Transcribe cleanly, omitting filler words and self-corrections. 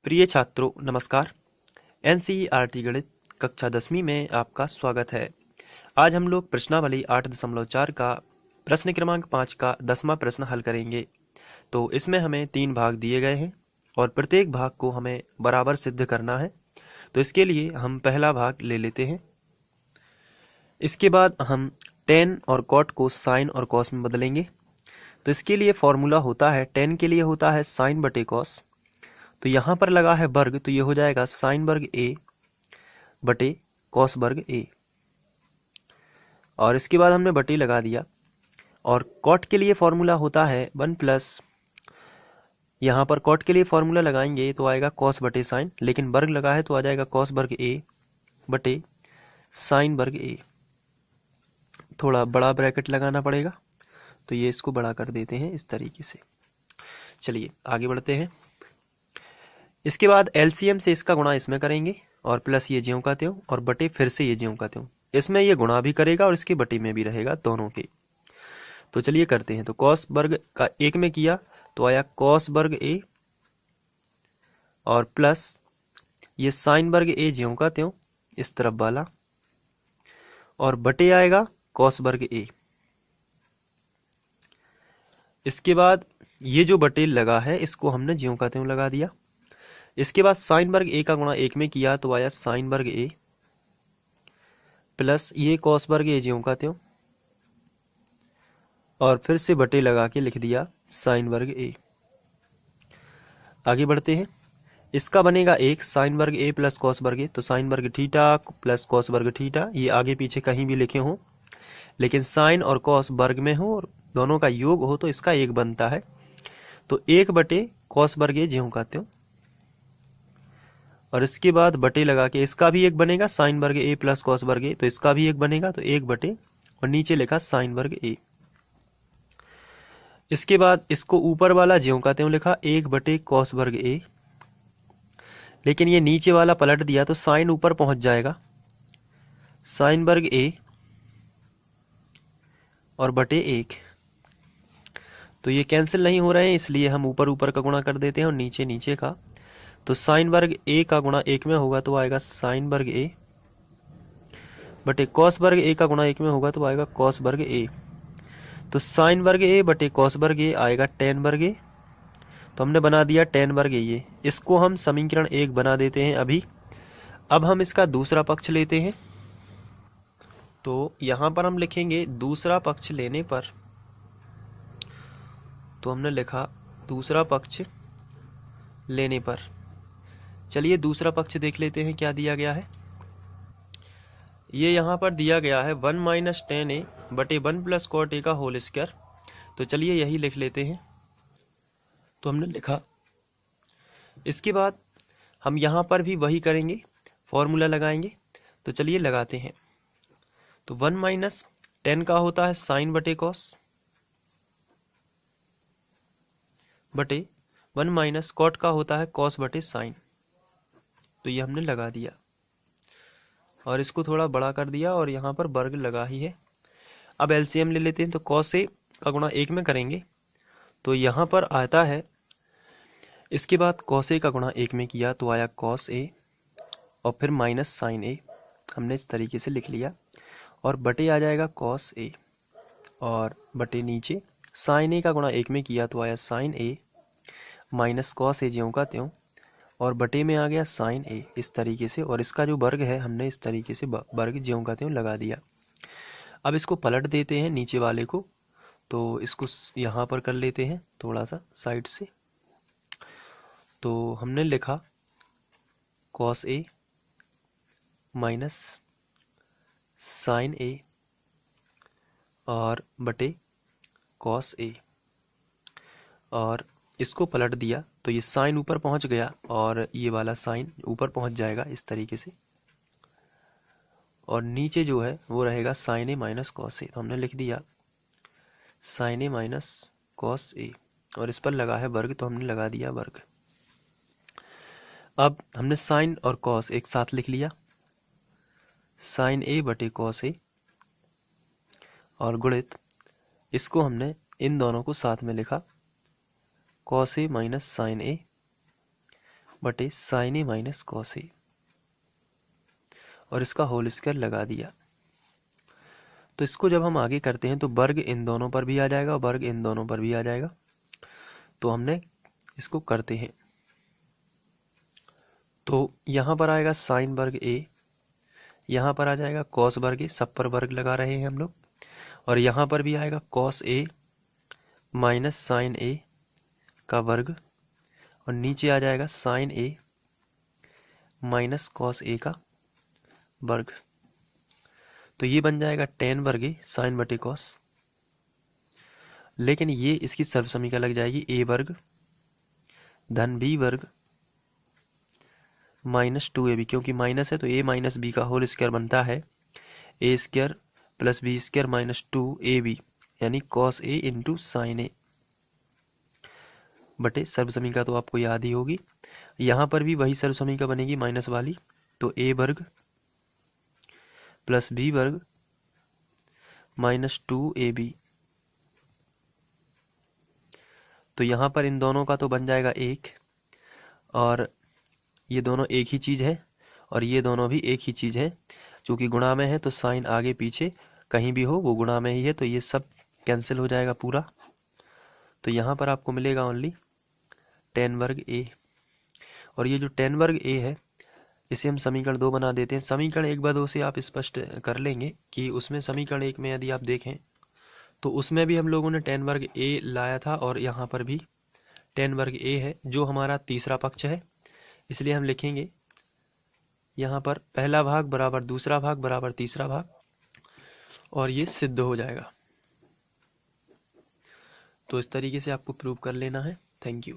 प्रिय छात्रों नमस्कार। एनसीईआरटी गणित कक्षा 10वीं में आपका स्वागत है। आज हम लोग प्रश्नावली 8.4 का प्रश्न क्रमांक 5 का 10वां प्रश्न हल करेंगे। तो इसमें हमें 3 भाग दिए गए हैं और प्रत्येक भाग को हमें बराबर सिद्ध करना है। तो इसके लिए हम पहला भाग ले लेते हैं। इसके बाद हम tan और cot को sin और cos में बदलेंगे। तो इसके लिए फॉर्मूला होता है tan के लिए होता है sin बटे cos। तो यहाँ पर लगा है वर्ग, तो ये हो जाएगा साइन वर्ग ए बटे कॉस वर्ग ए, और इसके बाद हमने बटे लगा दिया। और कॉट के लिए फॉर्मूला होता है 1 प्लस, यहाँ पर कॉट के लिए फॉर्मूला लगाएंगे तो आएगा कॉस बटे साइन, लेकिन वर्ग लगा है तो आ जाएगा कॉस वर्ग ए बटे साइन वर्ग ए। थोड़ा बड़ा ब्रैकेट लगाना पड़ेगा, तो ये इसको बड़ा कर देते हैं इस तरीके से। चलिए आगे बढ़ते हैं। इसके बाद एलसीएम से इसका गुणा इसमें करेंगे और प्लस ये ज्यों का त्यों और बटे फिर से ये ज्यों का त्यों। इसमें ये गुणा भी करेगा और इसके बटे में भी रहेगा दोनों के। तो चलिए करते हैं। तो कॉस वर्ग का एक में किया तो आया कॉस वर्ग ए और प्लस ये साइन वर्ग ए ज्यों का त्यों इस तरफ वाला, और बटे आएगा कॉस वर्ग ए। इसके बाद ये जो बटे लगा है इसको हमने ज्यों का त्यों लगा दिया। इसके बाद साइन वर्ग ए का गुणा एक में किया तो आया साइन वर्ग ए प्लस ये कॉस वर्ग ए ज्यों का त्यों, और फिर से बटे लगा के लिख दिया साइन वर्ग ए। आगे बढ़ते हैं। इसका बनेगा एक साइन वर्ग ए प्लस कॉस वर्ग ए, तो साइन वर्ग थीटा प्लस कॉस वर्ग थीटा, ये आगे पीछे कहीं भी लिखे हों, लेकिन साइन और कॉस वर्ग में हो और दोनों का योग हो तो इसका एक बनता है। तो एक बटे कॉस वर्ग ए ज्यों का त्यों, और इसके बाद बटे लगा के इसका भी एक बनेगा साइन वर्ग ए प्लस कॉस वर्ग ए, तो इसका भी एक बनेगा, तो एक बटे और नीचे लिखा साइन वर्ग ए। इसके बाद इसको ऊपर वाला ज्यों का त्यों लिखा एक बटे कॉस वर्ग ए, लेकिन ये नीचे वाला पलट दिया तो साइन ऊपर पहुंच जाएगा, साइन वर्ग ए और बटे एक। तो ये कैंसिल नहीं हो रहे हैं, इसलिए हम ऊपर ऊपर का गुणा कर देते हैं और नीचे नीचे का। तो साइन वर्ग ए का गुणा एक में होगा तो आएगा साइन वर्ग ए बटे कॉस वर्ग ए का गुणा एक में होगा तो आएगा कॉस वर्ग ए। तो साइन वर्ग ए बटे कॉस वर्ग ए आएगा टेन वर्ग ए, तो हमने बना दिया टेन वर्ग ए। ये इसको हम समीकरण 1 बना देते हैं अभी। अब हम इसका दूसरा पक्ष लेते हैं। तो यहाँ पर हम लिखेंगे दूसरा पक्ष लेने पर, तो हमने लिखा दूसरा पक्ष लेने पर। चलिए दूसरा पक्ष देख लेते हैं क्या दिया गया है। ये यहाँ पर दिया गया है 1 माइनस टेन ए बटे 1 प्लस कॉट ए का होल स्क्वायर। तो चलिए यही लिख लेते हैं। तो हमने लिखा। इसके बाद हम यहाँ पर भी वही करेंगे, फॉर्मूला लगाएंगे। तो चलिए लगाते हैं। तो 1 माइनस टेन का होता है साइन बटे कॉस बटे 1 माइनस कॉट का होता है कॉस बटे साइन। तो ये हमने लगा दिया और इसको थोड़ा बड़ा कर दिया और यहाँ पर वर्ग लगा ही है। अब एलसीएम ले लेते हैं। तो कॉस ए का गुणा एक में करेंगे तो यहाँ पर आता है। इसके बाद कॉस ए का गुणा एक में किया तो आया कॉस ए और फिर माइनस साइन ए, हमने इस तरीके से लिख लिया, और बटे आ जाएगा कॉस ए और बटे नीचे साइन ए का गुणा एक में किया तो आया sign A minus cos A ज्यों का त्यों, और बटे में आ गया साइन ए इस तरीके से, और इसका जो वर्ग है हमने इस तरीके से वर्ग ज्यों का त्यों लगा दिया। अब इसको पलट देते हैं नीचे वाले को। तो इसको यहाँ पर कर लेते हैं थोड़ा सा साइड से। तो हमने लिखा कॉस ए माइनस साइन ए और बटे कॉस ए, और इसको पलट दिया तो ये साइन ऊपर पहुंच गया और ये वाला साइन ऊपर पहुंच जाएगा इस तरीके से, और नीचे जो है वो रहेगा sign A minus cos A. तो हमने लिख दिया sign A minus cos A, और इस पर लगा है वर्ग तो हमने लगा दिया वर्ग। अब हमने साइन और कॉस एक साथ लिख लिया, साइन ए बटे कॉस ए, और गुणित इसको हमने इन दोनों को साथ में लिखा cos A minus sign A बटे sign A minus cos A, और इसका होल स्क्वायर लगा दिया। तो इसको जब हम आगे करते हैं तो वर्ग इन दोनों पर भी आ जाएगा और वर्ग इन दोनों पर भी आ जाएगा। तो हमने इसको करते हैं, तो यहाँ पर आएगा साइन वर्ग ए, यहाँ पर आ जाएगा कॉस वर्ग ए, सब पर वर्ग लगा रहे हैं हम लोग, और यहाँ पर भी आएगा कॉस ए माइनस साइन ए का वर्ग, और नीचे आ जाएगा sign A minus cos A का वर्ग। तो ये बन जाएगा टेन वर्ग ए साइन बटे कॉस, लेकिन ये इसकी सर्व समीकरण लग जाएगी ए वर्ग धन बी वर्ग माइनस 2ab, क्योंकि माइनस है तो a माइनस बी का होल स्क्वायर बनता है a square plus B square minus 2ab, यानी cos A into sine A बटे सर्व समीकरण तो आपको याद ही होगी। यहाँ पर भी वही सर्व समीकरण बनेगी माइनस वाली, तो a वर्ग प्लस बी वर्ग माइनस 2ab। तो यहाँ पर इन दोनों का तो बन जाएगा एक, और ये दोनों एक ही चीज़ है और ये दोनों भी एक ही चीज़ है। चूँकि गुणा में है तो साइन आगे पीछे कहीं भी हो वो गुणा में ही है, तो ये सब कैंसिल हो जाएगा पूरा। तो यहाँ पर आपको मिलेगा ओनली टेन वर्ग ए, और ये जो टेन वर्ग ए है इसे हम समीकरण 2 बना देते हैं। समीकरण 1 व 2 से आप स्पष्ट कर लेंगे कि उसमें समीकरण 1 में यदि आप देखें तो उसमें भी हम लोगों ने टेन वर्ग ए लाया था, और यहाँ पर भी टेन वर्ग ए है जो हमारा तीसरा पक्ष है, इसलिए हम लिखेंगे यहाँ पर पहला भाग बराबर दूसरा भाग बराबर तीसरा भाग, और ये सिद्ध हो जाएगा। तो इस तरीके से आपको प्रूव कर लेना है। Thank you.